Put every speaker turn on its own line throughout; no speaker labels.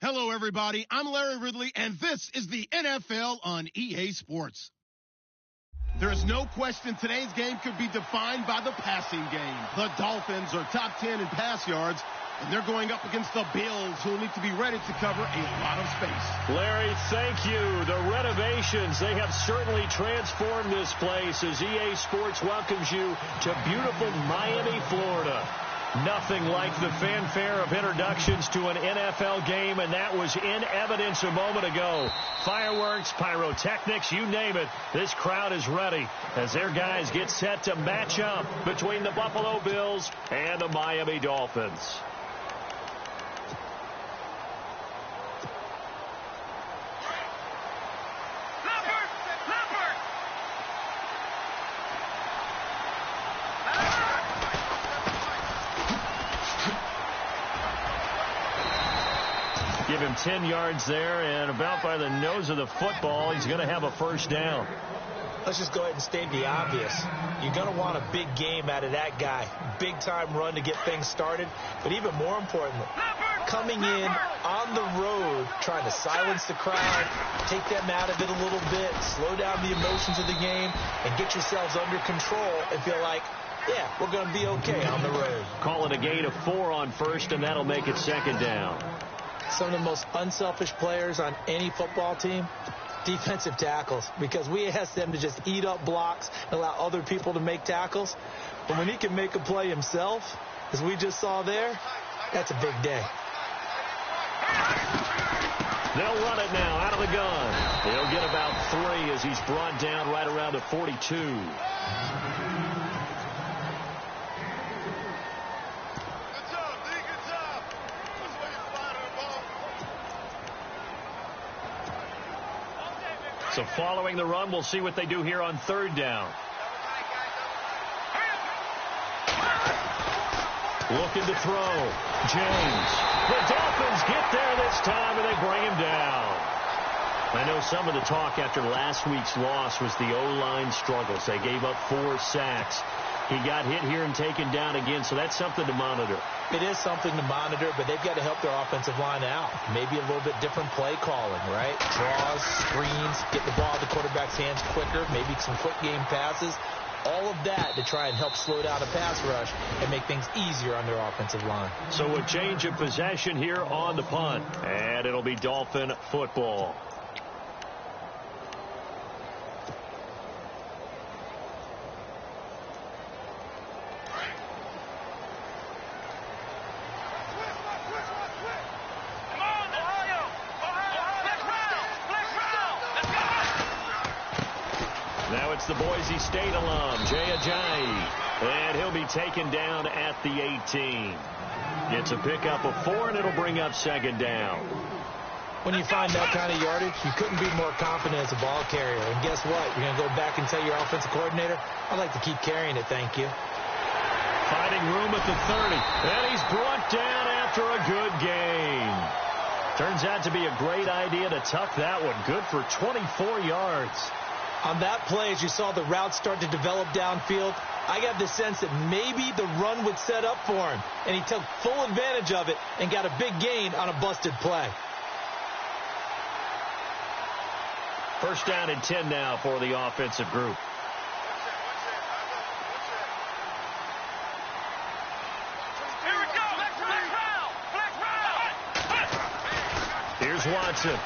Hello, everybody. I'm Larry Ridley, and this is the NFL on EA Sports. There is no question today's game could be defined by the passing game. The Dolphins are top 10 in pass yards, and they're going up against the Bills, who will need to be ready to cover a lot of space.
Larry, thank you. The renovations, they have certainly transformed this place as EA Sports welcomes you to beautiful Miami, Florida. Nothing like the fanfare of introductions to an NFL game, and that was in evidence a moment ago. Fireworks, pyrotechnics, you name it. This crowd is ready as their guys get set to match up between the Buffalo Bills and the Miami Dolphins. Give him 10 yards there, and about by the nose of the football, he's going to have a first down.
Let's just go ahead and state the obvious. You're going to want a big game out of that guy. Big-time run to get things started. But even more importantly, coming in on the road, trying to silence the crowd, take them out of it a little bit, slow down the emotions of the game, and get yourselves under control and feel like, yeah, we're going to be okay on the road.
Call it a gain of 4 on first, and that'll make it second down.
Some of the most unselfish players on any football team, defensive tackles, because we ask them to just eat up blocks and allow other people to make tackles. But when he can make a play himself, as we just saw there, that's a big day.
They'll run it now out of the gun. He'll get about 3 as he's brought down right around the 42. So following the run, we'll see what they do here on third down. Looking to throw. James. The Dolphins get there this time, and they bring him down. I know some of the talk after last week's loss was the O-line struggles. They gave up 4 sacks. He got hit here and taken down again, so that's something to monitor.
It is something to monitor, but they've got to help their offensive line out. Maybe a little bit different play calling, right? Draws, screens, get the ball out of the quarterback's hands quicker, maybe some quick game passes. All of that to try and help slow down a pass rush and make things easier on their offensive line.
So a change of possession here on the punt, and it'll be Dolphin football. Now it's the Boise State alum, Jay Ajayi, and he'll be taken down at the 18. Gets a pickup of 4, and it'll bring up second down.
When you find that kind of yardage, you couldn't be more confident as a ball carrier. And guess what? You're going to go back and tell your offensive coordinator, I'd like to keep carrying it, thank you.
Finding room at the 30, and he's brought down after a good gain. Turns out to be a great idea to tuck that one. Good for 24 yards.
On that play, as you saw the route start to develop downfield, I got the sense that maybe the run would set up for him, and he took full advantage of it and got a big gain on a busted play.
First down and 10 now for the offensive group. Here's Watson.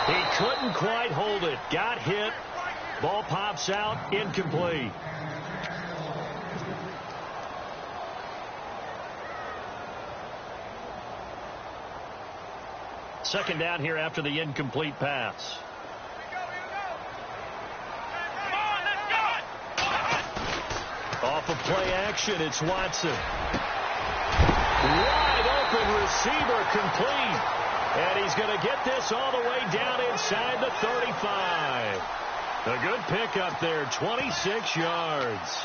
He couldn't quite hold it. Got hit. Ball pops out. Incomplete. Second down here after the incomplete pass. Off of play action, it's Watson. Wide open receiver, complete. And he's going to get this all the way down inside the 35. A good pickup there, 26 yards.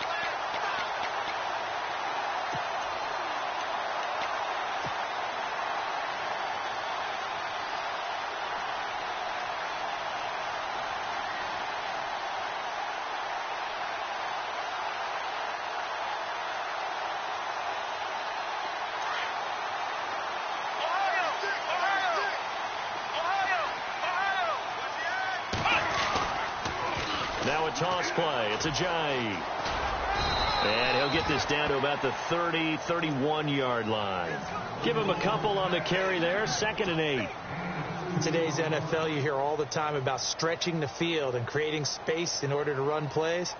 Now a toss play. It's Ajayi. And he'll get this down to about the 30, 31-yard line. Give him a couple on the carry there. 2nd and 8.
In today's NFL, you hear all the time about stretching the field and creating space in order to run plays.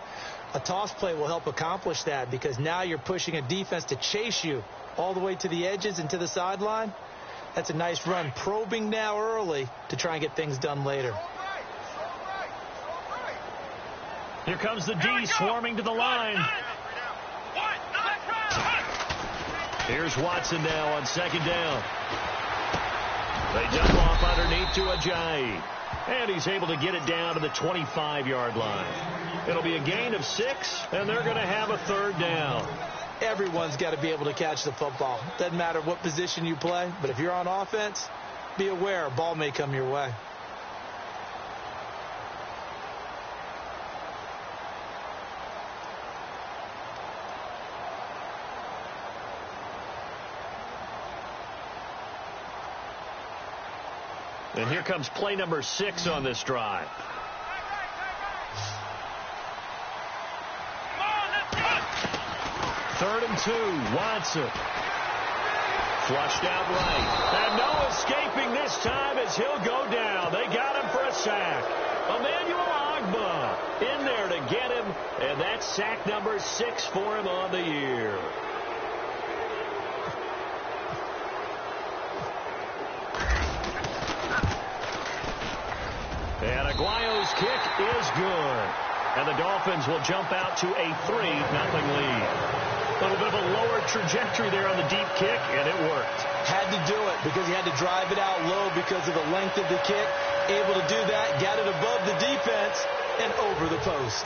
A toss play will help accomplish that because now you're pushing a defense to chase you all the way to the edges and to the sideline. That's a nice run, probing now early to try and get things done later.
Here comes the D swarming to the line. Here's Watson now on 2nd down. They dump off underneath to Ajayi. And he's able to get it down to the 25-yard line. It'll be a gain of 6, and they're going to have a 3rd down.
Everyone's got to be able to catch the football. Doesn't matter what position you play, but if you're on offense, be aware a ball may come your way.
And here comes play number 6 on this drive. Third and 2. Watson. Flushed out right. And no escaping this time as he'll go down. They got him for a sack. Emmanuel Ogbah in there to get him. And that's sack number 6 for him on the year. And Aguayo's kick is good. And the Dolphins will jump out to a 3-0 lead. A little bit of a lower trajectory there on the deep kick, and it worked.
Had to do it because he had to drive it out low because of the length of the kick. Able to do that, got it above the defense, and over the post.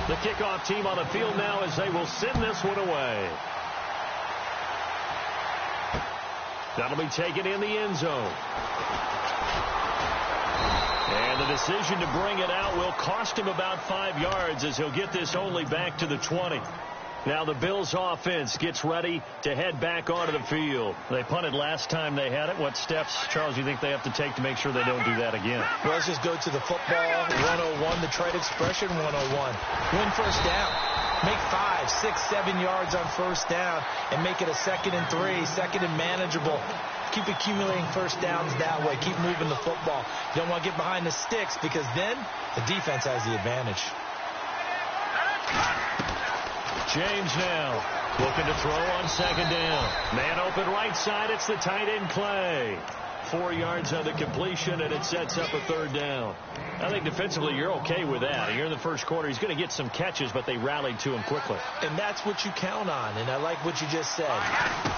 The kickoff team on the field now as they will send this one away. That'll be taken in the end zone. And the decision to bring it out will cost him about 5 yards as he'll get this only back to the 20. Now the Bills offense gets ready to head back onto the field. They punted last time they had it. What steps, Charles, you think they have to take to make sure they don't do that again?
Well, let's just go to the football 101, the trade expression 101. Win first down. Make 5, 6, 7 yards on first down and make it a 2nd and 3, 2nd and manageable. Keep accumulating first downs that way. Keep moving the football. You don't want to get behind the sticks because then the defense has the advantage.
James now looking to throw on 2nd down. Man open right side. It's the tight end Clay. 4 yards on the completion, and it sets up a 3rd down. I think defensively you're okay with that. You're in the first quarter. He's going to get some catches, but they rallied to him quickly.
And that's what you count on, and I like what you just said.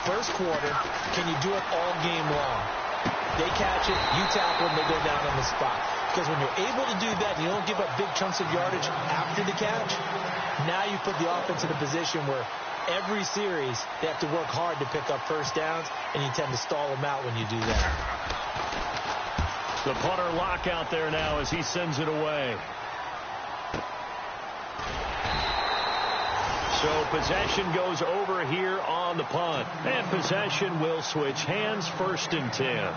First quarter, can you do it all game long? They catch it, you tackle them, they go down on the spot. Because when you're able to do that, you don't give up big chunks of yardage after the catch. Now you put the offense in a position where every series they have to work hard to pick up first downs, and you tend to stall them out when you do that.
The punter lock out there now as he sends it away. So possession goes over here on the punt. And possession will switch hands. 1st and 10.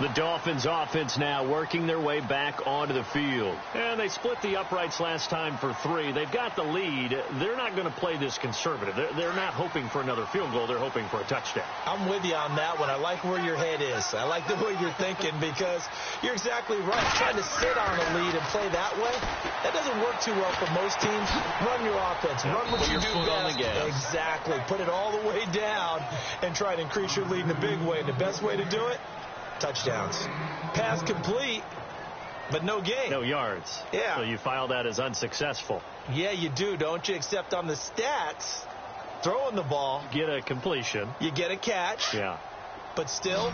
The Dolphins offense now working their way back onto the field. And they split the uprights last time for 3. They've got the lead. They're not going to play this conservative. They're not hoping for another field goal. They're hoping for a touchdown.
I'm with you on that one. I like where your head is. I like the way you're thinking because you're exactly right. Trying to sit on a lead and play that way, that doesn't work too well for most teams. Run your offense. Run what you do best. Exactly. Put it all the way down and try to increase your lead in a big way. And the best way to do it, touchdowns. Pass complete, but no gain.
No yards.
Yeah.
So you file that as unsuccessful.
Yeah, you do, don't you? Except on the stats, throwing the ball.
Get a completion.
You get a catch.
Yeah.
But still,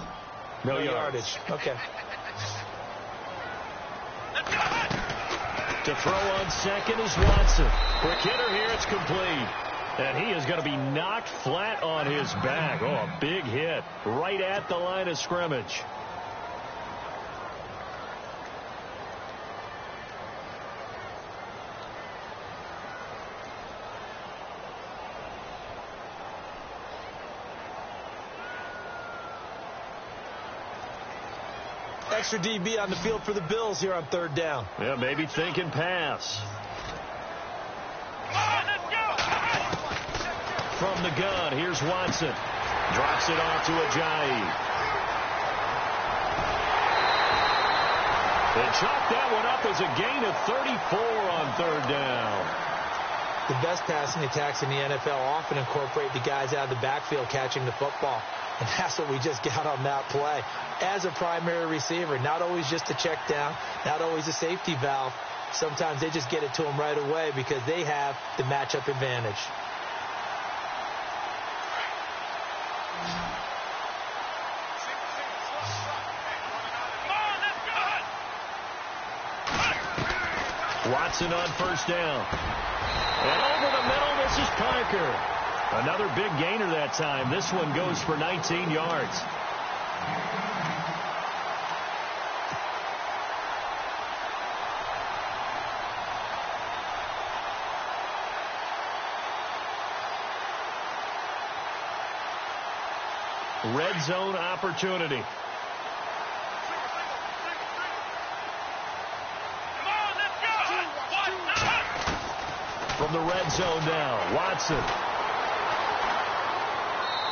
no yardage.
Okay.
To throw on 2nd is Watson. Quick hitter here, it's complete. And he is going to be knocked flat on his back. Oh, a big hit right at the line of scrimmage.
extra DB on the field for the Bills here on third down.
Yeah, maybe thinking pass. From the gun, here's Watson. Drops it off to Ajayi. They chalk that one up as a gain of 34 on third down.
The best passing attacks in the NFL often incorporate the guys out of the backfield catching the football. And that's what we just got on that play. As a primary receiver, not always just a check down, not always a safety valve. Sometimes they just get it to them right away because they have the matchup advantage.
Watson on first down. And over the middle, this is Parker. Another big gainer that time. This one goes for 19 yards. Red zone opportunity. From the red zone now, Watson.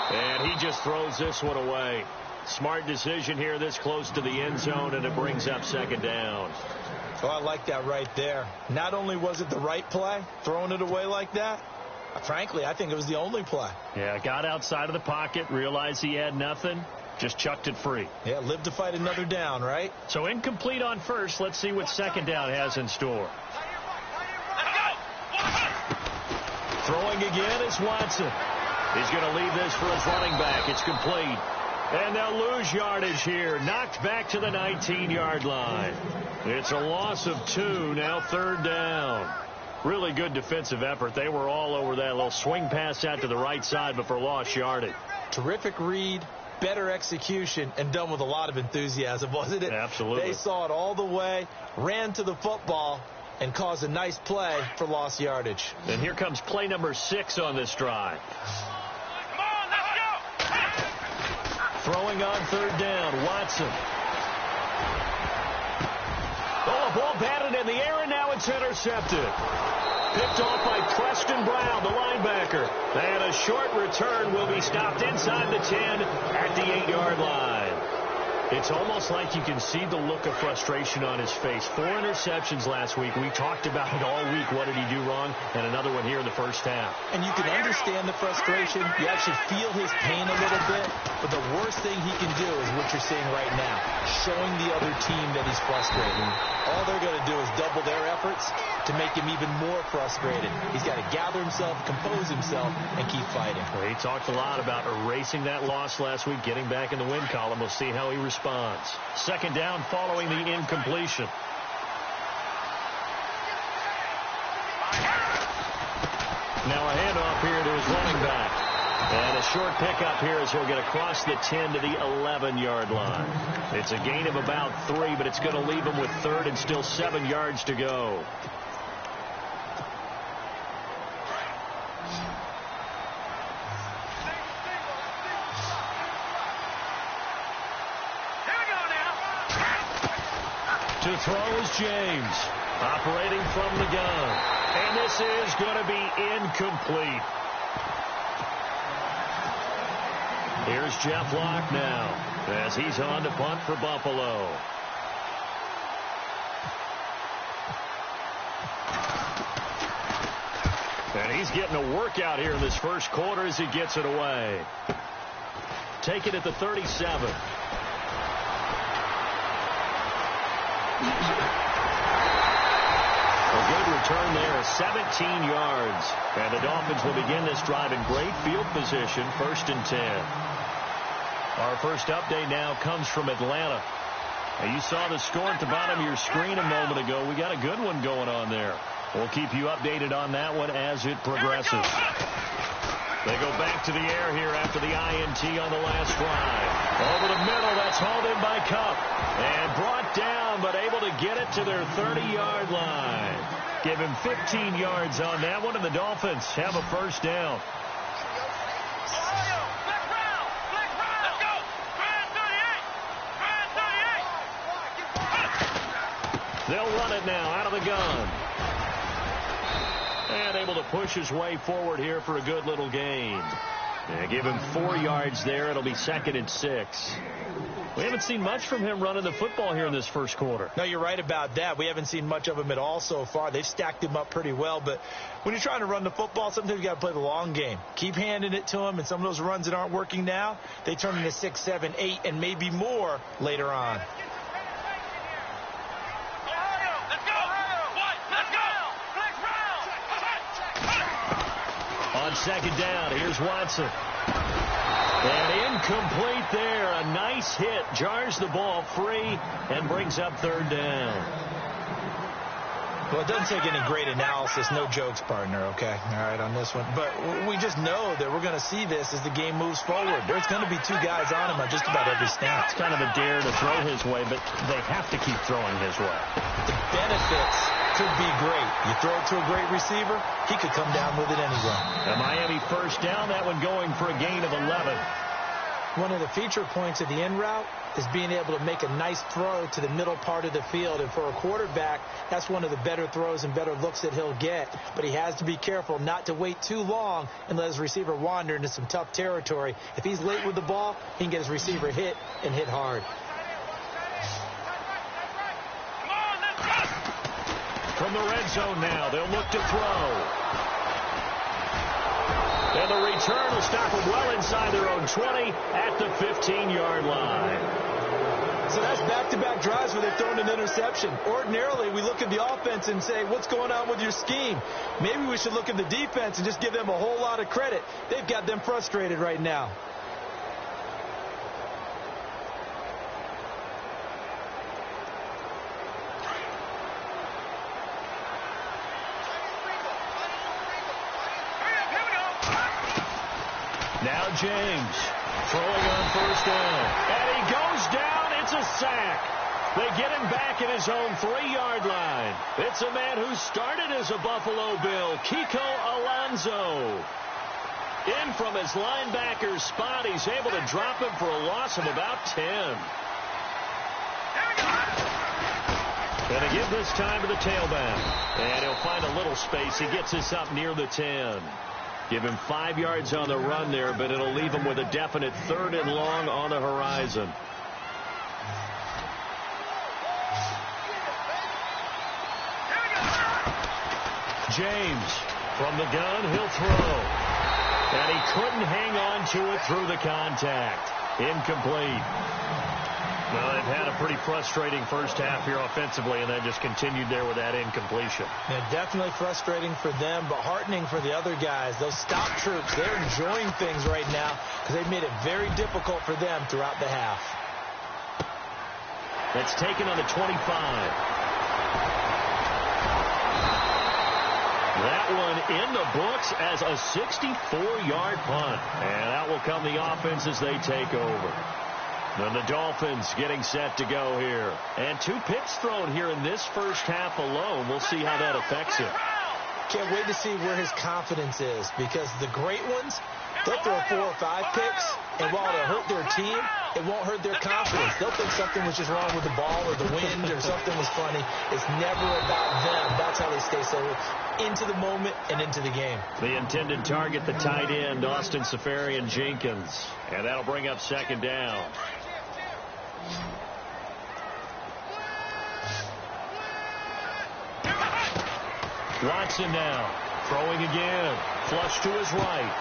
And he just throws this one away. Smart decision here this close to the end zone, and it brings up second down.
Oh, I like that right there. Not only was it the right play, throwing it away like that, frankly, I think it was the only play.
Yeah, got outside of the pocket, realized he had nothing, just chucked it free.
Yeah, lived to fight another down, right?
So incomplete on first. Let's see what second down has in store. Throwing again is Watson. He's going to leave this for his running back. It's complete. And they'll lose yardage here. Knocked back to the 19-yard line. It's a loss of 2, now third down. Really good defensive effort. They were all over that little swing pass out to the right side, but for lost yardage.
Terrific read, better execution, and done with a lot of enthusiasm, wasn't it?
Absolutely.
They saw it all the way, ran to the football, and caused a nice play for lost yardage.
And here comes play number 6 on this drive.
Come on, let's go.
Throwing on third down, Watson. Oh, a ball batted in the air, and now it's intercepted. Picked off by Preston Brown, the linebacker. And a short return will be stopped inside the 10 at the 8-yard line. It's almost like you can see the look of frustration on his face. 4 interceptions last week. We talked about it all week. What did he do wrong? And another one here in the first half.
And you can understand the frustration. You actually feel his pain a little bit. But the worst thing he can do is what you're seeing right now, showing the other team that he's frustrated. All they're going to do is double their efforts to make him even more frustrated. He's got to gather himself, compose himself, and keep fighting.
Well, he talked a lot about erasing that loss last week, getting back in the win column. We'll see how he responds. Second down following the incompletion. Now a handoff here to his running back. And a short pickup here as he'll get across the 10 to the 11-yard line. It's a gain of about 3, but it's going to leave him with third and still 7 yards to go. To throw is James, operating from the gun. And this is going to be incomplete. Here's Jeff Locke now as he's on to punt for Buffalo. And he's getting a workout here in this first quarter as he gets it away. Take it at the 37. A good return there, 17 yards. And the Dolphins will begin this drive in great field position, 1st and 10. Our first update now comes from Atlanta. Now, you saw the score at the bottom of your screen a moment ago. We got a good one going on there. We'll keep you updated on that one as it progresses. They go back to the air here after the INT on the last drive. Over the middle, that's hauled in by Kupp. And brought down, but able to get it to their 30-yard line. Give him 15 yards on that one, and the Dolphins have a first down. They'll run it now out of the gun. And able to push his way forward here for a good little gain. And give him 4 yards there. It'll be 2nd and 6. We haven't seen much from him running the football here in this first quarter.
No, you're right about that. We haven't seen much of him at all so far. They've stacked him up pretty well. But when you're trying to run the football, sometimes you got to play the long game. Keep handing it to him. And some of those runs that aren't working now, they turn into 6, 7, 8, and maybe more later on.
On 2nd down, here's Watson. And incomplete there. A nice hit. Jars the ball free and brings up 3rd down.
Well, it doesn't take any great analysis. No jokes, partner, okay? All right, on this one. But we just know that we're going to see this as the game moves forward. There's going to be 2 guys on him on just about every snap.
It's kind of a dare to throw his way, but they have to keep throwing his way.
The benefits could be great. You throw it to a great receiver, he could come down with it anyway.
The Miami 1st down, that one going for a gain of 11.
One of the feature points of the in route is being able to make a nice throw to the middle part of the field. And for a quarterback, that's one of the better throws and better looks that he'll get. But he has to be careful not to wait too long and let his receiver wander into some tough territory. If he's late with the ball, he can get his receiver hit and hit hard.
From the red zone now, they'll look to throw. And the return will stop them well inside their own 20 at the 15-yard line.
So that's back-to-back drives where they've thrown an interception. Ordinarily, we look at the offense and say, what's going on with your scheme? Maybe we should look at the defense and just give them a whole lot of credit. They've got them frustrated right now.
Now James throwing on 1st down. And he goes down. It's a sack. They get him back at his own 3-yard line. It's a man who started as a Buffalo Bill, Kiko Alonso. In from his linebacker's spot, he's able to drop him for a loss of about 10. Going to give this time to the tailback. And he'll find a little space. He gets us up near the 10. Give him 5 yards on the run there, but it'll leave him with a definite 3rd and long on the horizon. James from the gun, he'll throw. And he couldn't hang on to it through the contact. Incomplete. Well, they've had a pretty frustrating first half here offensively, and then just continued there with that incompletion.
Yeah, definitely frustrating for them, but heartening for the other guys. Those stop troops, they're enjoying things right now because they've made it very difficult for them throughout the half.
That's taken on the 25. That one in the books as a 64-yard punt. And out will come the offense as they take over. And the Dolphins getting set to go here. And 2 picks thrown here in this first half alone. We'll see how that affects him.
Can't wait to see where his confidence is, because the great ones, they'll throw 4 or 5 picks, and while it'll hurt their team, it won't hurt their confidence. They'll think something was just wrong with the ball or the wind or something was funny. It's never about them. That's how they stay so into the moment and into the game.
The intended target, the tight end, Austin Seferian-Jenkins. And that'll bring up 2nd down. Watson now throwing again. Flush to his right.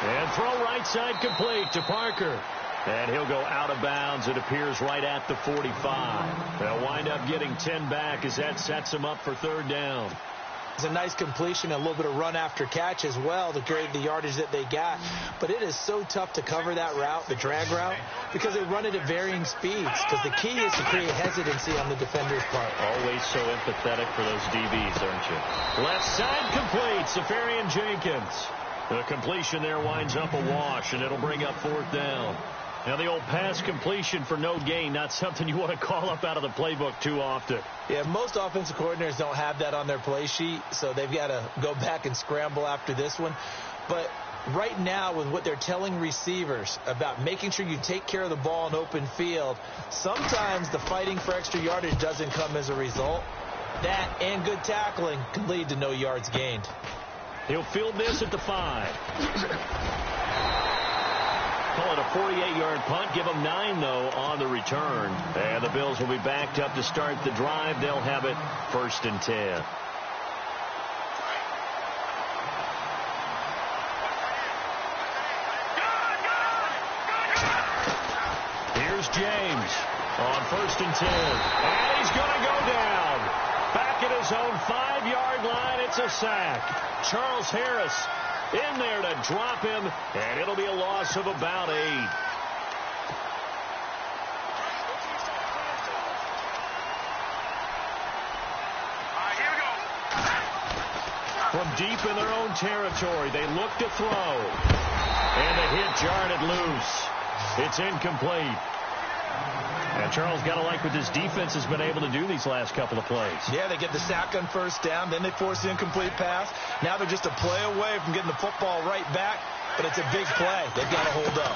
And throw right side complete to Parker. And he'll go out of bounds. It appears right at the 45. They'll wind up getting 10 back as that sets them up for 3rd down.
It's a nice completion, a little bit of run after catch as well to create the yardage that they got. But it is so tough to cover that route, the drag route, because they run it at varying speeds. Because the key is to create hesitancy on the defender's part.
Always so empathetic for those DBs, aren't you? Left side complete, Seferian-Jenkins. The completion there winds up a wash, and it'll bring up 4th down. Now, the old pass completion for no gain, not something you want to call up out of the playbook too often.
Yeah, most offensive coordinators don't have that on their play sheet, so they've got to go back and scramble after this one. But right now, with what they're telling receivers about making sure you take care of the ball in open field, sometimes the fighting for extra yardage doesn't come as a result. That and good tackling can lead to no yards gained.
He'll field this at the 5. Call it a 48-yard punt. Give them 9, though, on the return. And the Bills will be backed up to start the drive. They'll have it 1st and 10. Here's James on 1st and 10. And he's going to go down. Back at his own 5-yard line. It's a sack. Charles Harris in there to drop him, and it'll be a loss of about 8. From deep in their own territory, they look to throw. And the hit jarred it loose. It's incomplete. And Charles got to like what this defense has been able to do these last couple of plays.
Yeah, they get the sack on 1st down, then they force the incomplete pass. Now they're just a play away from getting the football right back, but it's a big play. They've got to hold up.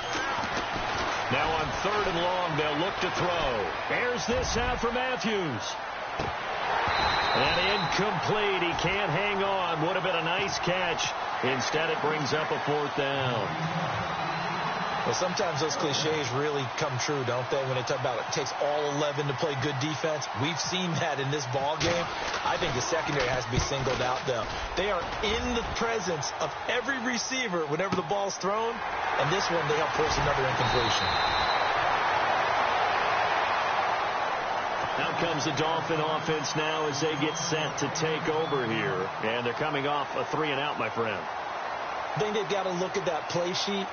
Now on 3rd and long, they'll look to throw. Airs this out for Matthews. And incomplete. He can't hang on. Would have been a nice catch. Instead, it brings up a 4th down.
Well, sometimes those cliches really come true, don't they? When they talk about it takes all 11 to play good defense. We've seen that in this ball game. I think the secondary has to be singled out, though. They are in the presence of every receiver whenever the ball's thrown. And this one, they help force another incompletion.
Out comes the Dolphin offense now as they get set to take over here. And they're coming off a 3-and-out, my friend.
I think they've got to look at that play sheet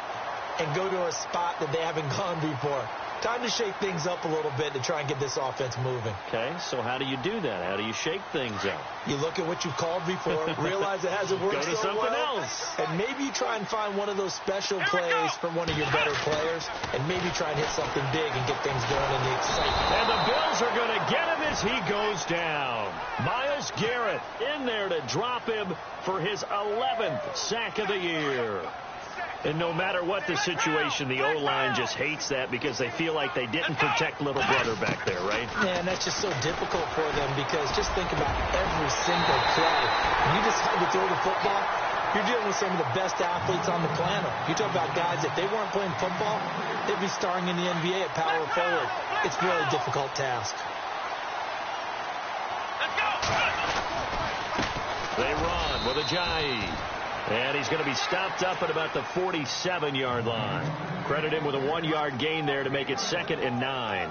and go to a spot that they haven't gone before. Time to shake things up a little bit to try and get this offense moving.
Okay, so how do you do that? How do you shake things up?
You look at what you've called before, realize it hasn't worked
go to
so
something
well,
else.
and maybe you try and find one of those special plays from one of your better players, and maybe try and hit something big and get things going in the excitement.
And the Bills are going to get him as he goes down. Myles Garrett in there to drop him for his 11th sack of the year. And no matter what the situation, the O-line just hates that because they feel like they didn't protect little brother back there, right?
Yeah, and that's just so difficult for them because just think about every single play. When you decide to throw the football, you're dealing with some of the best athletes on the planet. You talk about guys, if they weren't playing football, they'd be starring in the NBA at power forward. It's a really difficult task.
They run with Ajayi. And he's going to be stopped up at about the 47-yard line. Credit him with a 1-yard gain there to make it 2nd and 9.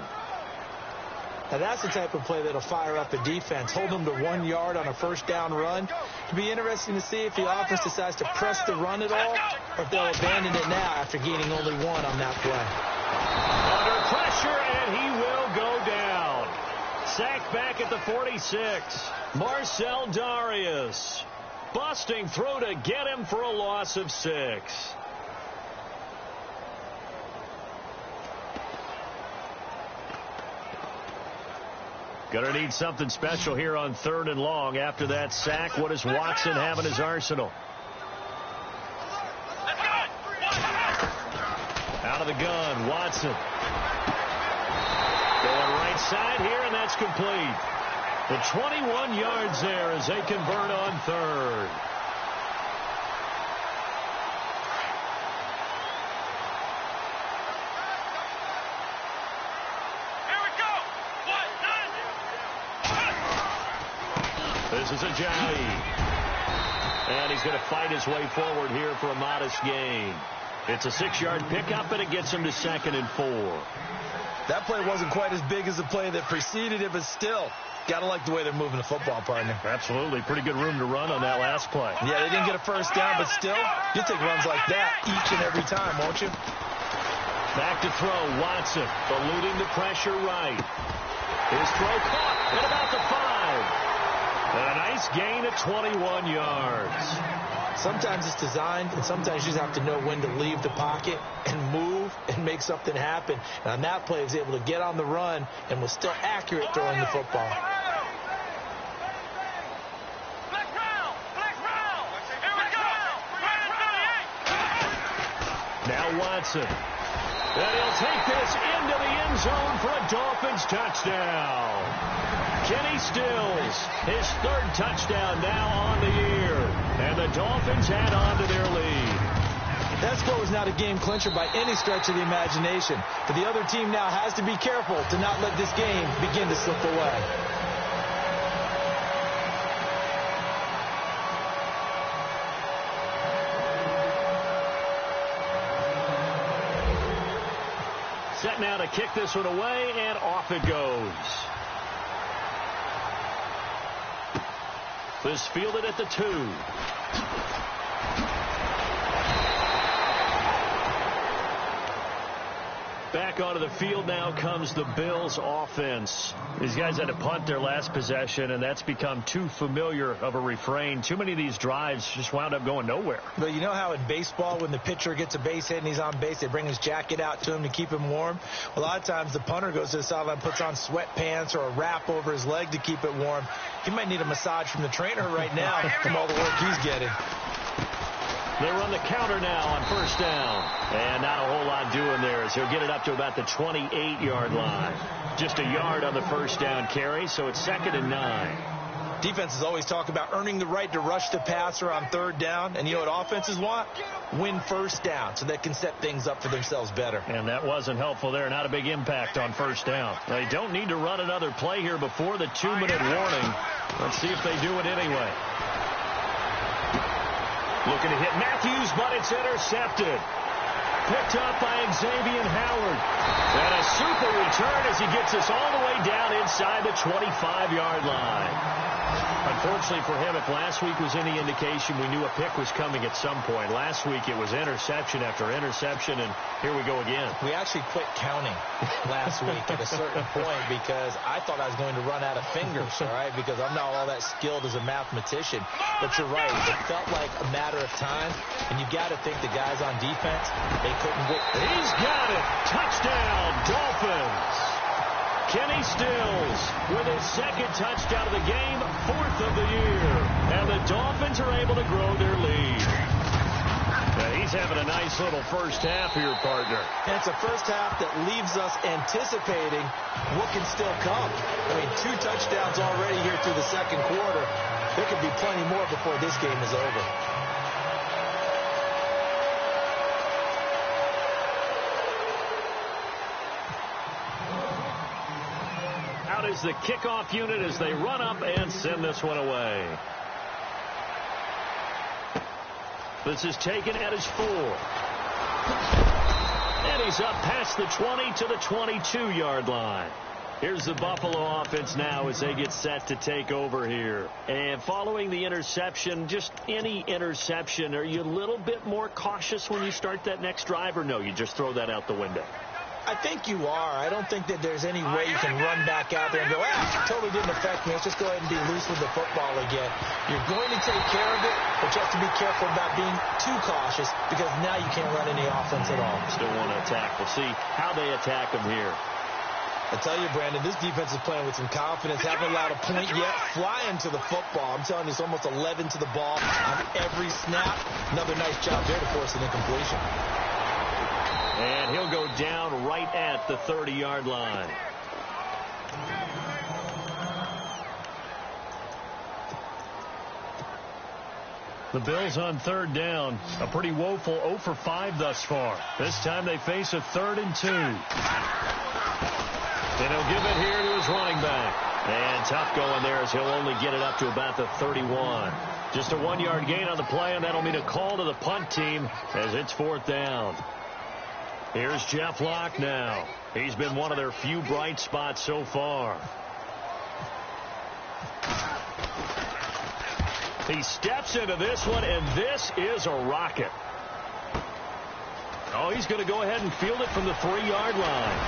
Now that's the type of play that'll fire up a defense. Hold them to 1 yard on a 1st down run. It'll be interesting to see if the offense decides to press the run at all or if they'll abandon it now after gaining only 1 on that play.
Under pressure, and he will go down. Sacked back at the 46. Marcel Darius. Busting through to get him for a loss of 6. Gonna need something special here on 3rd and long. After that sack, what does Watson have in his arsenal? Out of the gun, Watson. Going right side here, and that's complete. The 21 yards there as they convert on 3rd.
Here we go.
This is Ajayi. And he's going to fight his way forward here for a modest gain. It's a 6-yard pickup, and it gets him to 2nd and 4.
That play wasn't quite as big as the play that preceded it, but still, got to like the way they're moving the football, partner.
Absolutely. Pretty good room to run on that last play.
Yeah, they didn't get a 1st down, but still, you'll take runs like that each and every time, won't you?
Back to throw, Watson, eluding the pressure right. His throw caught at about the 5. And a nice gain of 21 yards.
Sometimes it's designed, and sometimes you just have to know when to leave the pocket and move and make something happen. And on that play, he was able to get on the run and was still accurate throwing the football.
Now Watson. And he'll take this into the end zone for a Dolphins touchdown. Kenny Stills, his third touchdown now on the year. And the Dolphins add on to their lead.
That score was not a game clincher by any stretch of the imagination. But the other team now has to be careful to not let this game begin to slip away.
Set now to kick this one away, and off it goes. This fielded at the 2. Back onto the field now comes the Bills offense. These guys had to punt their last possession, and that's become too familiar of a refrain. Too many of these drives just wound up going nowhere.
But you know how in baseball, when the pitcher gets a base hit and he's on base, they bring his jacket out to him to keep him warm? Well, a lot of times the punter goes to the sideline, puts on sweatpants or a wrap over his leg to keep it warm. He might need a massage from the trainer right now from all the work he's getting.
They run the counter now on first down. And not a whole lot doing there as he'll get it up to about the 28-yard line. Just a yard on the first down carry, so it's 2nd and 9.
Defenses always talk about earning the right to rush the passer on third down. And you know what offenses want? Win first down so they can set things up for themselves better.
And that wasn't helpful there. Not a big impact on first down. They don't need to run another play here before the 2-minute warning. Let's see if they do it anyway. Looking to hit Matthews, but it's intercepted. Picked up by Xavier Howard. And a super return as he gets us all the way down inside the 25-yard line. Unfortunately for him, if last week was any indication, we knew a pick was coming at some point. Last week it was interception after interception, and here we go again.
We actually quit counting last week at a certain point because I thought I was going to run out of fingers, all right, because I'm not all that skilled as a mathematician. But you're right. It felt like a matter of time, and you got to think the guys on defense, they couldn't wait.
He's got it. Touchdown, Dolphins. Kenny Stills with his 2nd touchdown of the game, 4th of the year. And the Dolphins are able to grow their lead. Now he's having a nice little first half here, partner.
And it's a first half that leaves us anticipating what can still come. I mean, 2 touchdowns already here through the second quarter. There could be plenty more before this game is over.
Is the kickoff unit as they run up and send this one away. This is taken at his 4. And he's up past the 20 to the 22-yard line. Here's the Buffalo offense now as they get set to take over here. And following the interception, just any interception, are you a little bit more cautious when you start that next drive, or no, you just throw that out the window?
I think you are. I don't think that there's any way you can run back out there and go, totally didn't affect me. Let's just go ahead and be loose with the football again. You're going to take care of it, but you have to be careful about being too cautious because now you can't run any offense at all.
Still want to attack. We'll see how they attack them here.
I tell you, Brandon, this defense is playing with some confidence. Haven't allowed a point yet. Flying to the football. I'm telling you, it's almost 11 to the ball on every snap. Another nice job there to force an incompletion.
And he'll go down right at the 30-yard line. The Bills on third down. A pretty woeful 0 for 5 thus far. This time they face a 3rd and 2. And he'll give it here to his running back. And tough going there as he'll only get it up to about the 31. Just a 1-yard gain on the play, and that'll mean a call to the punt team as it's 4th down. Here's Jeff Locke now. He's been one of their few bright spots so far. He steps into this one, and this is a rocket. Oh, he's going to go ahead and field it from the 3-yard line.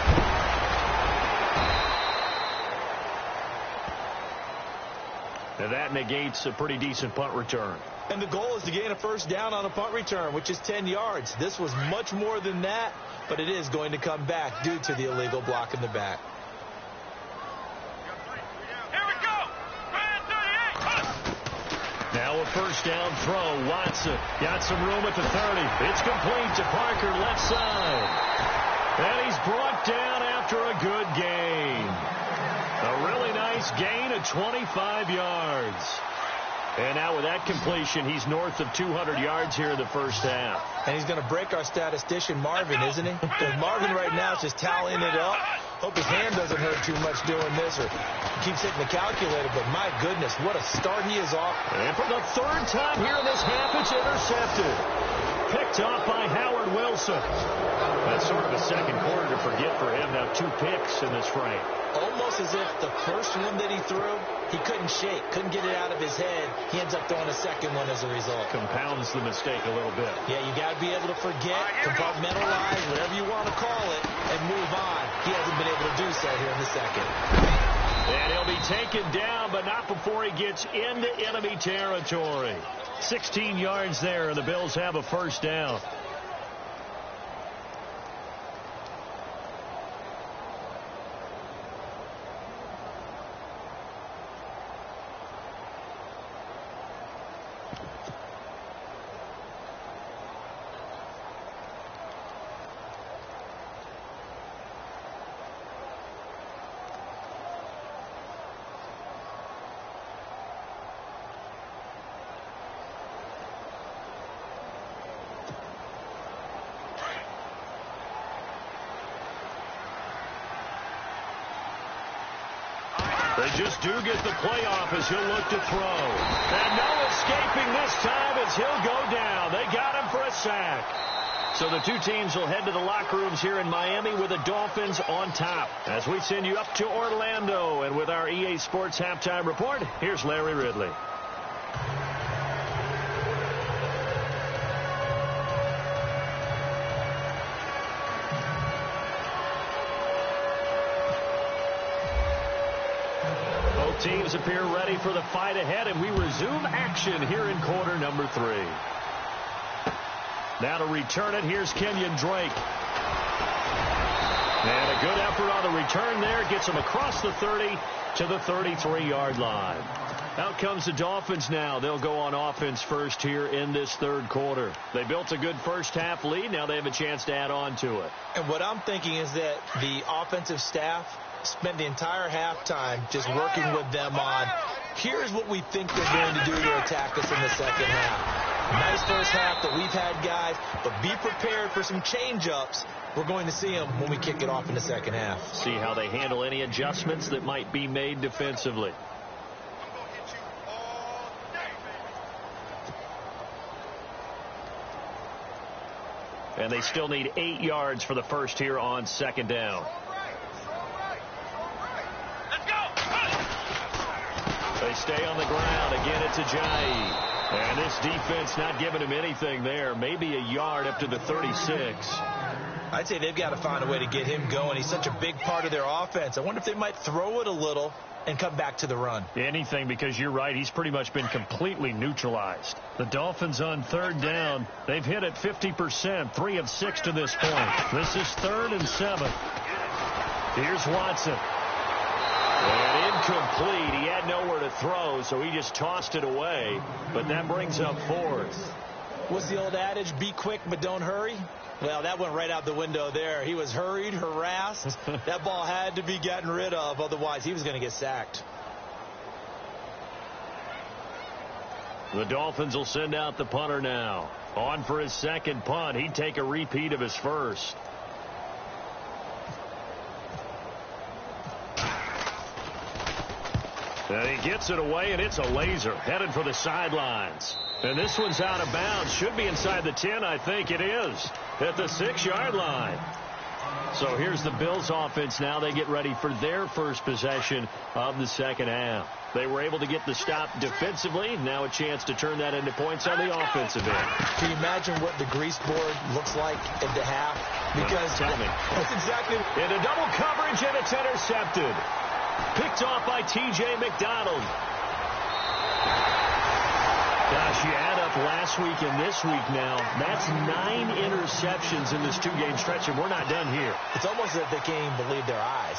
And that negates a pretty decent punt return.
And the goal is to gain a first down on a punt return, which is 10 yards. This was much more than that, but it is going to come back due to the illegal block in the back.
Here we go.
Now a first down throw. Watson got some room at the 30. It's complete to Parker left side. And he's brought down after a good gain. A really nice gain, a to 25 yards. And now with that completion, he's north of 200 yards here in the first half.
And he's going to break our statistician, Marvin, isn't he? Because Marvin right now is just tallying it up. Hope his hand doesn't hurt too much doing this, or keeps hitting the calculator. But my goodness, what a start he is off.
And for the third time here in this half, it's intercepted. Picked off by Howard Wilson. That's sort of a second quarter to forget for him. Now 2 picks in this frame.
Almost as if the first one that he threw, he couldn't shake, couldn't get it out of his head. He ends up throwing a second one as a result.
Compounds the mistake a little bit.
Yeah, you got to be able to forget, compartmentalize, whatever you want to call it, and move on. He hasn't been able to do so here in the second.
And he'll be taken down, but not before he gets into enemy territory. 16 yards there, and the Bills have a first down. They just do get the playoff as he'll look to throw. And no escaping this time as he'll go down. They got him for a sack. So the two teams will head to the locker rooms here in Miami with the Dolphins on top. As we send you up to Orlando, and with our EA Sports Halftime Report, here's Larry Ridley. Teams appear ready for the fight ahead, and we resume action here in quarter number 3. Now to return it, here's Kenyon Drake. And a good effort on the return there. Gets him across the 30 to the 33-yard line. Out comes the Dolphins now. They'll go on offense first here in this third quarter. They built a good first half lead. Now they have a chance to add on to it.
And what I'm thinking is that the offensive staff spent the entire halftime just working with them on, here's what we think they're going to do to attack us in the second half. Nice first half that we've had, guys, but be prepared for some change-ups. We're going to see them when we kick it off in the second half.
See how they handle any adjustments that might be made defensively. And they still need 8 yards for the first here on second down. They stay on the ground. Again, it's Ajayi. And this defense not giving him anything there. Maybe a yard up to the 36.
I'd say they've got to find a way to get him going. He's such a big part of their offense. I wonder if they might throw it a little and come back to the run.
Anything, because you're right. He's pretty much been completely neutralized. The Dolphins on third down. They've hit it 50%, 3 of 6 to this point. This is 3rd and 7. Here's Watson. And incomplete. He had nowhere to throw, so he just tossed it away. But that brings up 4th.
What's the old adage? Be quick, but don't hurry. Well, that went right out the window there. He was hurried, harassed. That ball had to be gotten rid of. Otherwise, he was going to get sacked.
The Dolphins will send out the punter now. On for his second punt. He'd take a repeat of his first. And he gets it away, and it's a laser headed for the sidelines. And this one's out of bounds. Should be inside the 10. I think it is. At the 6-yard line. So here's the Bills offense now. They get ready for their first possession of the second half. They were able to get the stop defensively. Now a chance to turn that into points on the offensive end.
Can you imagine what the grease board looks like at the half? Because
tell me.
That's exactly.
In a double coverage, and it's intercepted. Picked off by T.J. McDonald. Gosh, you add up last week and this week now. That's 9 interceptions in this 2-game stretch, and we're not done here.
It's almost as if they can't even believe their eyes.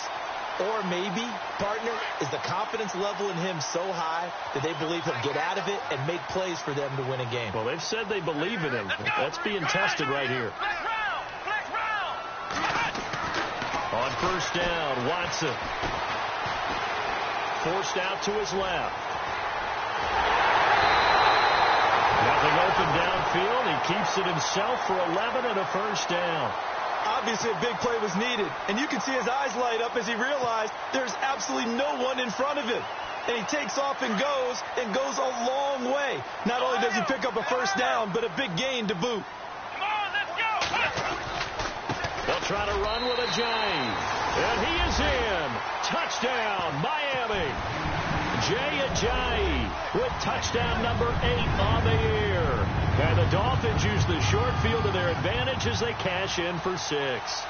Or maybe, partner, is the confidence level in him so high that they believe he'll get out of it and make plays for them to win a game.
Well, they've said they believe in him. That's being tested right here. On first down, Watson. forced out to his left. Nothing open downfield. He keeps it himself for 11 and a first down.
Obviously, a big play was needed, and you can see his eyes light up as he realized there's absolutely no one in front of him. And he takes off and goes a long way. Not only does he pick up a first down, but a big gain to boot.
Come on, let's go.
They'll try to run with Ajayi. And he is in. Touchdown, Miami. Jay Ajayi with touchdown number 8 on the year. And the Dolphins use the short field to their advantage as they cash in for 6.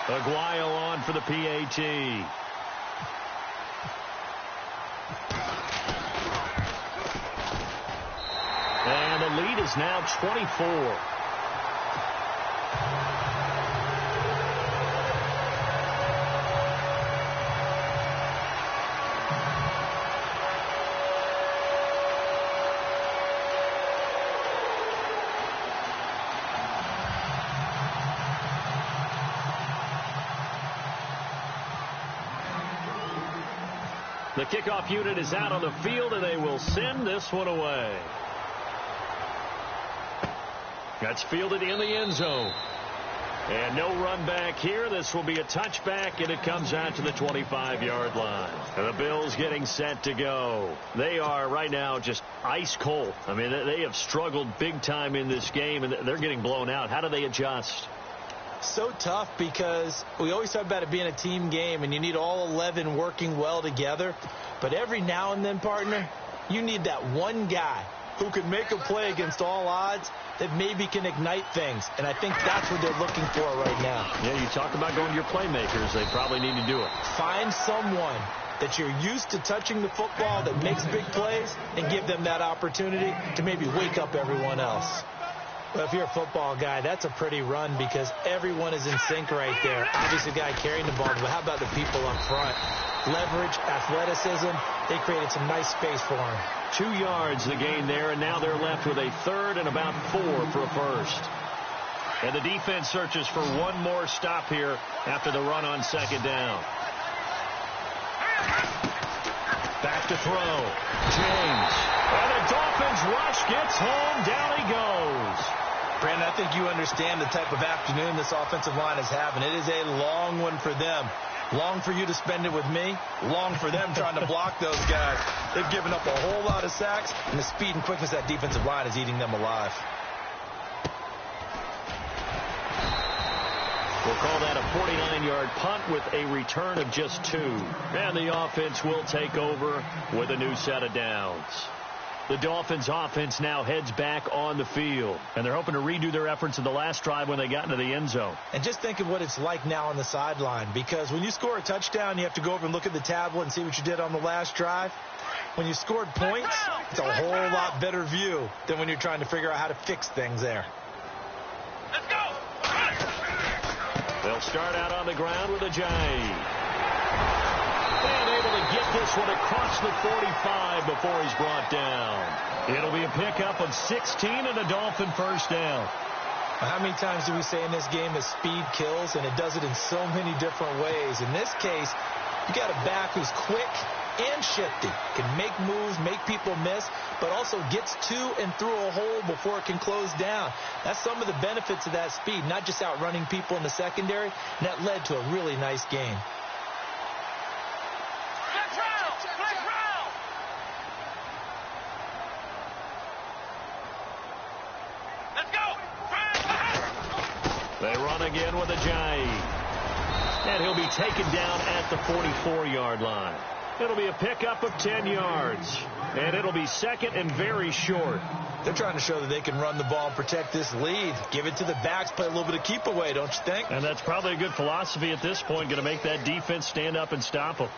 Aguayo on for the PAT. And the lead is now 24. The kickoff unit is out on the field, and they will send this one away. That's fielded in the end zone. And no run back here. This will be a touchback, and it comes out to the 25-yard line. And the Bills getting set to go. They are right now just ice cold. I mean, they have struggled big time in this game, and they're getting blown out. How do they adjust?
So tough because we always talk about it being a team game and you need all 11 working well together. But every now and then, partner, you need that one guy who can make a play against all odds that maybe can ignite things. And I think that's what they're looking for right now.
Yeah, you talk about going to your playmakers. They probably need to do it.
Find someone that you're used to touching the football that makes big plays and give them that opportunity to maybe wake up everyone else. Well, if you're a football guy, that's a pretty run because everyone is in sync right there. Obviously, the guy carrying the ball, but how about the people up front? Leverage, athleticism, they created some nice space for him.
2 yards the gain there, and now they're left with a third and about 4 for a first. And the defense searches for one more stop here after the run on second down. Back to throw. James. And the Dolphins rush gets home. Down he goes.
Brandon, I think you understand the type of afternoon this offensive line is having. It is a long one for them. Long for you to spend it with me. Long for them trying to block those guys. They've given up a whole lot of sacks, and the speed and quickness of that defensive line is eating them alive.
We'll call that a 49-yard punt with a return of just 2. And the offense will take over with a new set of downs. The Dolphins offense now heads back on the field. And they're hoping to redo their efforts in the last drive when they got into the end zone.
And just think of what it's like now on the sideline. Because when you score a touchdown, you have to go over and look at the tablet and see what you did on the last drive. When you scored points, it's a whole lot better view than when you're trying to figure out how to fix things there.
Let's go.
They'll start out on the ground with Ajayi. And able to get this one across the 45 before he's brought down. It'll be a pickup of 16 and a Dolphin first down.
How many times do we say in this game that speed kills, and it does it in so many different ways? In this case, you got a back who's quick and shifty, can make moves, make people miss, but also gets to and through a hole before it can close down. That's some of the benefits of that speed, not just outrunning people in the secondary, and that led to a really nice game.
They run again with Ajayi. And he'll be taken down at the 44-yard line. It'll be a pickup of 10 yards. And it'll be second and very short.
They're trying to show that they can run the ball and protect this lead. Give it to the backs, play a little bit of keep away, don't you think?
And that's probably a good philosophy at this point, going to make that defense stand up and stop them.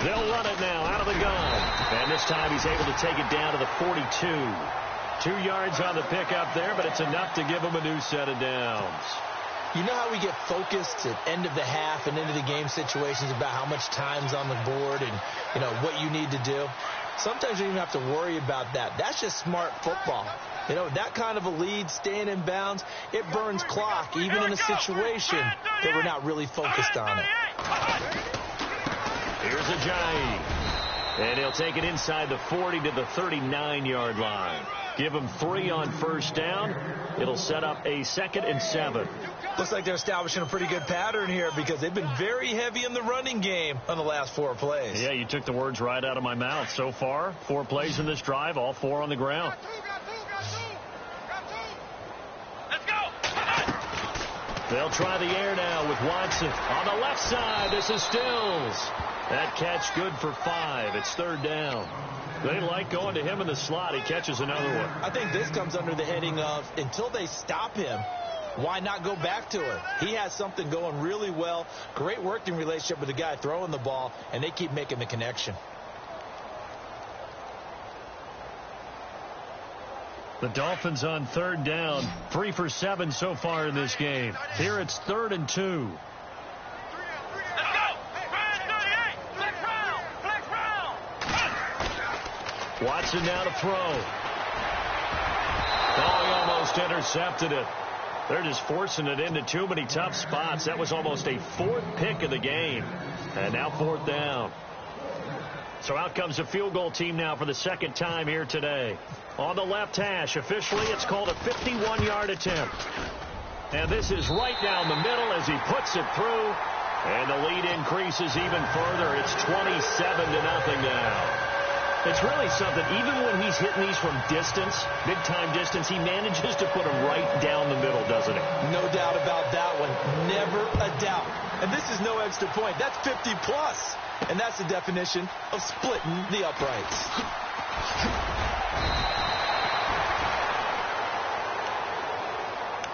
They'll run it now out of the gun. And this time he's able to take it down to the 42. 2 yards on the pickup there, but it's enough to give him a new set of downs.
You know how we get focused at end of the half and into the game situations about how much time's on the board and, you know, what you need to do? Sometimes you don't even have to worry about that. That's just smart football. You know, that kind of a lead, staying in bounds, it burns clock, even in a situation that we're not really focused on it.
Here's Ajayi. And he'll take it inside the 40 to the 39-yard line. Give him 3 on first down. It'll set up a 2nd and 7.
Looks like they're establishing a pretty good pattern here because they've been very heavy in the running game on the last 4 plays.
Yeah, you took the words right out of my mouth. So far, 4 plays in this drive, all 4 on the ground.
Let's go.
They'll try the air now with Watson. On the left side, this is Stills. That catch good for 5. It's 3rd down. They like going to him in the slot. He catches another one.
I think this comes under the heading of until they stop him, why not go back to it? He has something going really well. Great working relationship with the guy throwing the ball, and they keep making the connection.
The Dolphins on 3rd down. 3 for 7 so far in this game. Here it's 3rd and 2. Watson now to throw. Oh, he almost intercepted it. They're just forcing it into too many tough spots. That was almost a 4th pick of the game. And now 4th down. So out comes the field goal team now for the 2nd time here today. On the left hash, officially it's called a 51-yard attempt. And this is right down the middle as he puts it through. And the lead increases even further. It's 27-0 now. It's really something. Even when he's hitting these from distance, big-time distance, he manages to put them right down the middle, doesn't he?
No doubt about that one. Never a doubt. And this is no extra point. That's 50-plus. And that's the definition of splitting the uprights.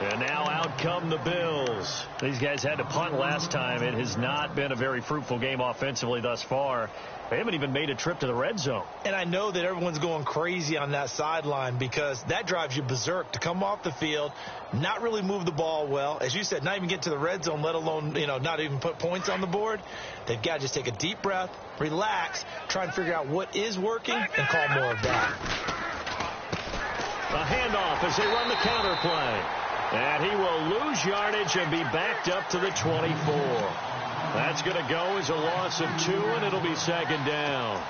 And now out come the Bills. These guys had to punt last time. It has not been a very fruitful game offensively thus far. They haven't even made a trip to the red zone. And I know that everyone's going crazy on that sideline because that drives you berserk to come off the field, not really move the ball well. As you said, not even get to the red zone, let alone, not even put points on the board. They've got to just take a deep breath, relax, try and figure out what is working, and call more of that. A handoff as they run the counter play. And he will lose yardage and be backed up to the 24. That's going to go as a loss of 2, and it'll be 2nd down.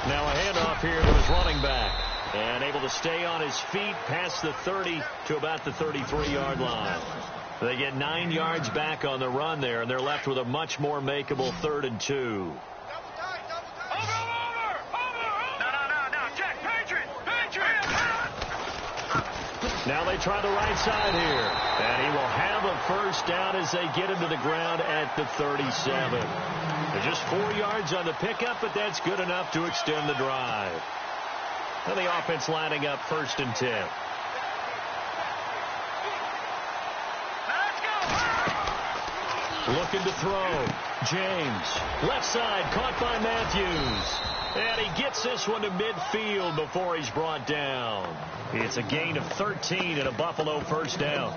Now a handoff here to his running back. And able to stay on his feet past the 30 to about the 33-yard line. They get 9 yards back on the run there, and they're left with a much more makeable 3rd and 2. Now they try the right side here. And he will have a first down as they get him to the ground at the 37. They're just 4 yards on the pickup, but that's good enough to extend the drive. And the offense lining up 1st and 10. Looking to throw. James. Left side caught by Matthews. And he gets this one to midfield before he's brought down. It's a gain of 13 and a Buffalo first down.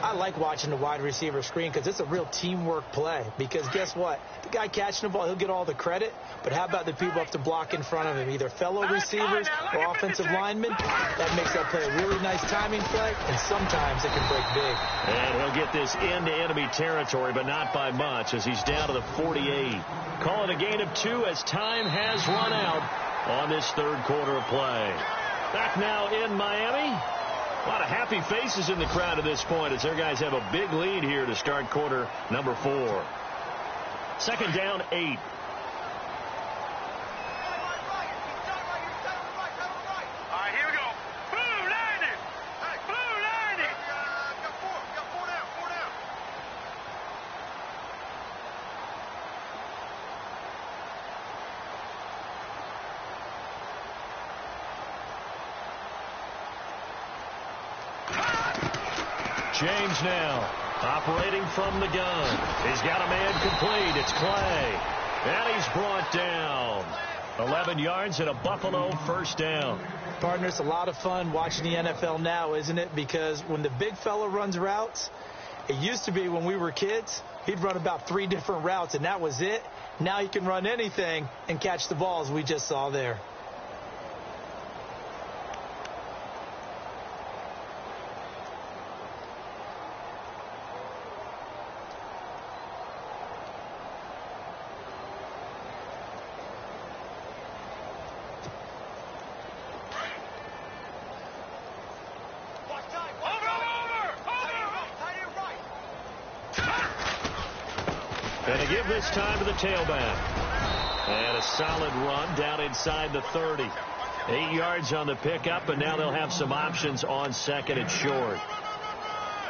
I like watching the wide receiver screen because it's a real teamwork play. Because guess what? The guy catching the ball, he'll get all the credit. But how about the people up to block in front of him? Either fellow receivers or offensive linemen. That makes that play a really nice timing play. And sometimes it can break big.
And he'll get this into enemy territory, but not by much as he's down to the 48. Call it a gain of 2 as time has run out on this 3rd quarter of play. Back now in Miami. A lot of happy faces in the crowd at this point as their guys have a big lead here to start quarter number 4. 2nd down, 8. James now operating from the gun. He's got a man complete. It's Clay. And he's brought down. 11 yards and a Buffalo first down.
Partner, it's a lot of fun watching the NFL now, isn't it? Because when the big fella runs routes, it used to be when we were kids, he'd run about 3 different routes, and that was it. Now he can run anything and catch the balls we just saw there.
And they give this time to the tailback. And a solid run down inside the 30. 8 yards on the pickup, and now they'll have some options on second and short.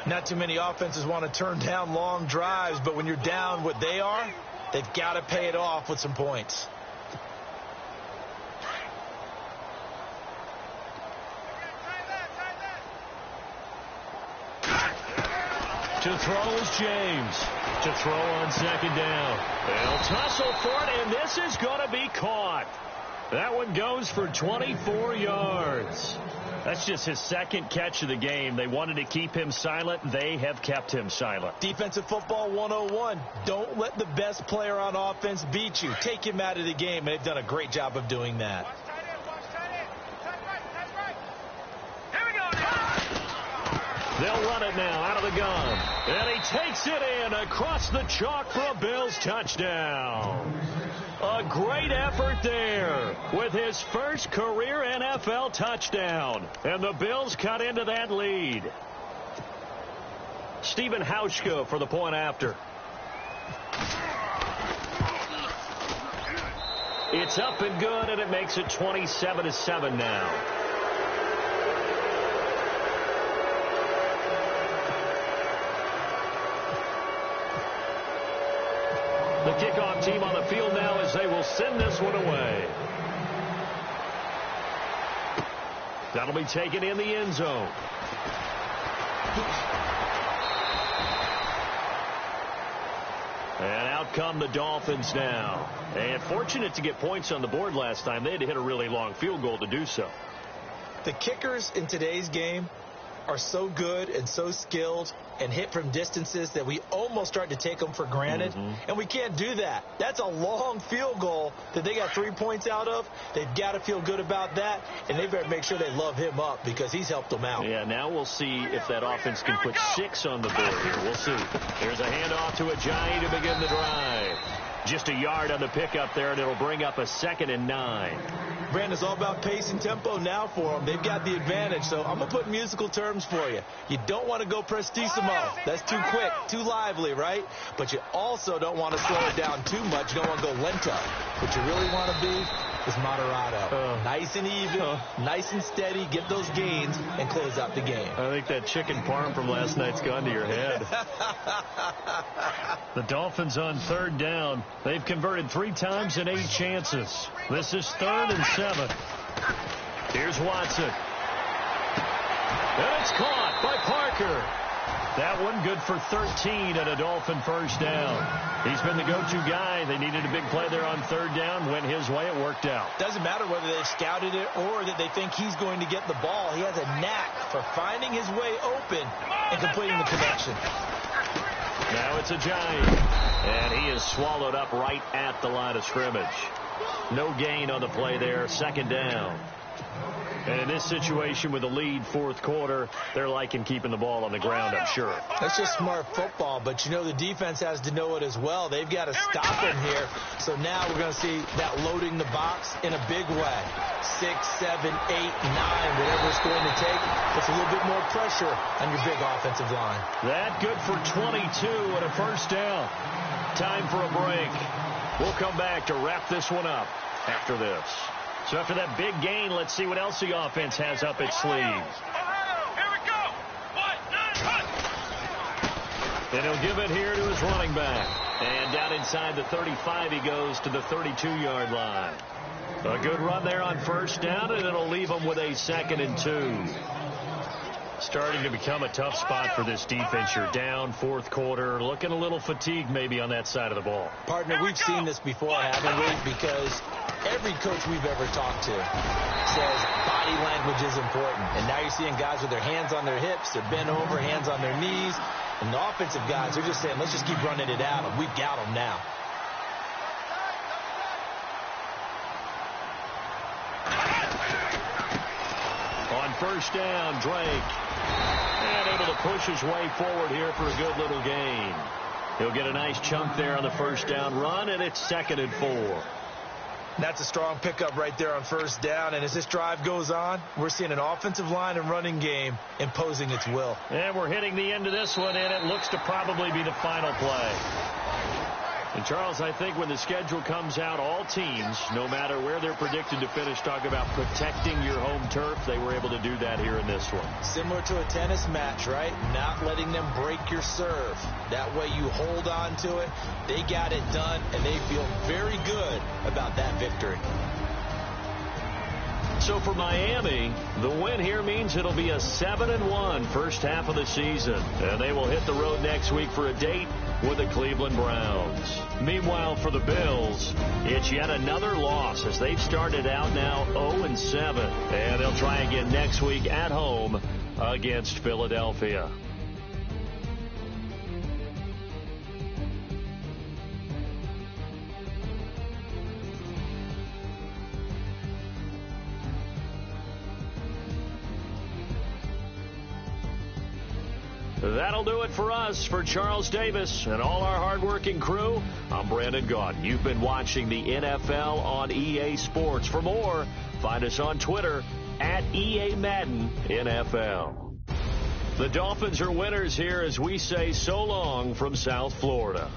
Not too many offenses want to turn down long drives, but when you're down what they are, they've got to pay it off with some points.
To throw is James. To throw on second down. They'll tussle for it, and this is going to be caught. That one goes for 24 yards. That's just his second catch of the game. They wanted to keep him silent. They have kept him silent.
Defensive football 101. Don't let the best player on offense beat you. Take him out of the game. They've done a great job of doing that.
They'll run it now out of the gun. And he takes it in across the chalk for a Bills touchdown. A great effort there with his first career NFL touchdown. And the Bills cut into that lead. Stephen Hauschka for the point after. It's up and good, and it makes it 27-7 now. The kickoff team on the field now as they will send this one away. That'll be taken in the end zone. And out come the Dolphins now. And fortunate to get points on the board last time. They had to hit a really long field goal to do so.
The kickers in today's game are so good and so skilled and hit from distances that we almost start to take them for granted. And we can't do that. That's a long field goal that they got 3 points out of. They've got to feel good about that, and they better make sure they love him up because he's helped them out.
Yeah, now we'll see if that offense can put 6 on the board here. We'll see. There's a handoff to Ajayi to begin the drive. Just a yard on the pickup there, and it'll bring up a 2nd and 9.
Brandon, it's all about pace and tempo now for them. They've got the advantage, so I'm going to put musical terms for you. You don't want to go prestissimo. That's too quick, too lively, right? But you also don't want to slow it down too much. You don't want to go lento. What you really want to be is moderato. Nice and even, nice and steady, get those gains, and close out the game.
I think that chicken parm from last night's gone to your head. The Dolphins on 3rd down. They've converted 3 times in 8 chances. This is 3rd and 7. Here's Watson. And it's caught by Parker. That one good for 13 and a Dolphin first down. He's been the go-to guy. They needed a big play there on 3rd down. Went his way. It worked out.
Doesn't matter whether they've scouted it or that they think he's going to get the ball. He has a knack for finding his way open and completing the connection.
Now it's Ajayi. And he is swallowed up right at the line of scrimmage. No gain on the play there. 2nd down. And in this situation with the lead 4th quarter, they're liking keeping the ball on the ground, I'm sure.
That's just smart football, but you know the defense has to know it as well. They've got to stop him here. So now we're going to see that loading the box in a big way. 6, 7, 8, 9, whatever it's going to take. Puts a little bit more pressure on your big offensive line.
That good for 22 and a first down. Time for a break. We'll come back to wrap this one up after this. So after that big gain, let's see what else the offense has up its sleeve.
Here we go. 1, 9, 1.
And he'll give it here to his running back. And down inside the 35, he goes to the 32-yard line. A good run there on 1st down, and it'll leave him with a 2nd and 2. Starting to become a tough spot for this defense. You're down fourth quarter, looking a little fatigued maybe on that side of the ball.
Partner, we've seen this before, haven't we? Because every coach we've ever talked to says body language is important. And now you're seeing guys with their hands on their hips, they're bent over, hands on their knees. And the offensive guys are just saying, let's just keep running it at them. We've got them now.
On first down, Drake. And able to push his way forward here for a good little gain. He'll get a nice chunk there on the first down run, and it's 2nd and 4.
That's a strong pickup right there on first down. And as this drive goes on, we're seeing an offensive line and running game imposing its will.
And we're hitting the end of this one, and it looks to probably be the final play. And, Charles, I think when the schedule comes out, all teams, no matter where they're predicted to finish, talk about protecting your home turf. They were able to do that here in this one.
Similar to a tennis match, right? Not letting them break your serve. That way you hold on to it. They got it done, and they feel very good about that victory.
So for Miami, the win here means it'll be a 7-1 first half of the season. And they will hit the road next week for a date with the Cleveland Browns. Meanwhile, for the Bills, it's yet another loss as they've started out now 0-7. And they'll try again next week at home against Philadelphia. That'll do it for us. For Charles Davis and all our hardworking crew, I'm Brandon Gaudin. You've been watching the NFL on EA Sports. For more, find us on Twitter at EA Madden NFL. The Dolphins are winners here as we say so long from South Florida.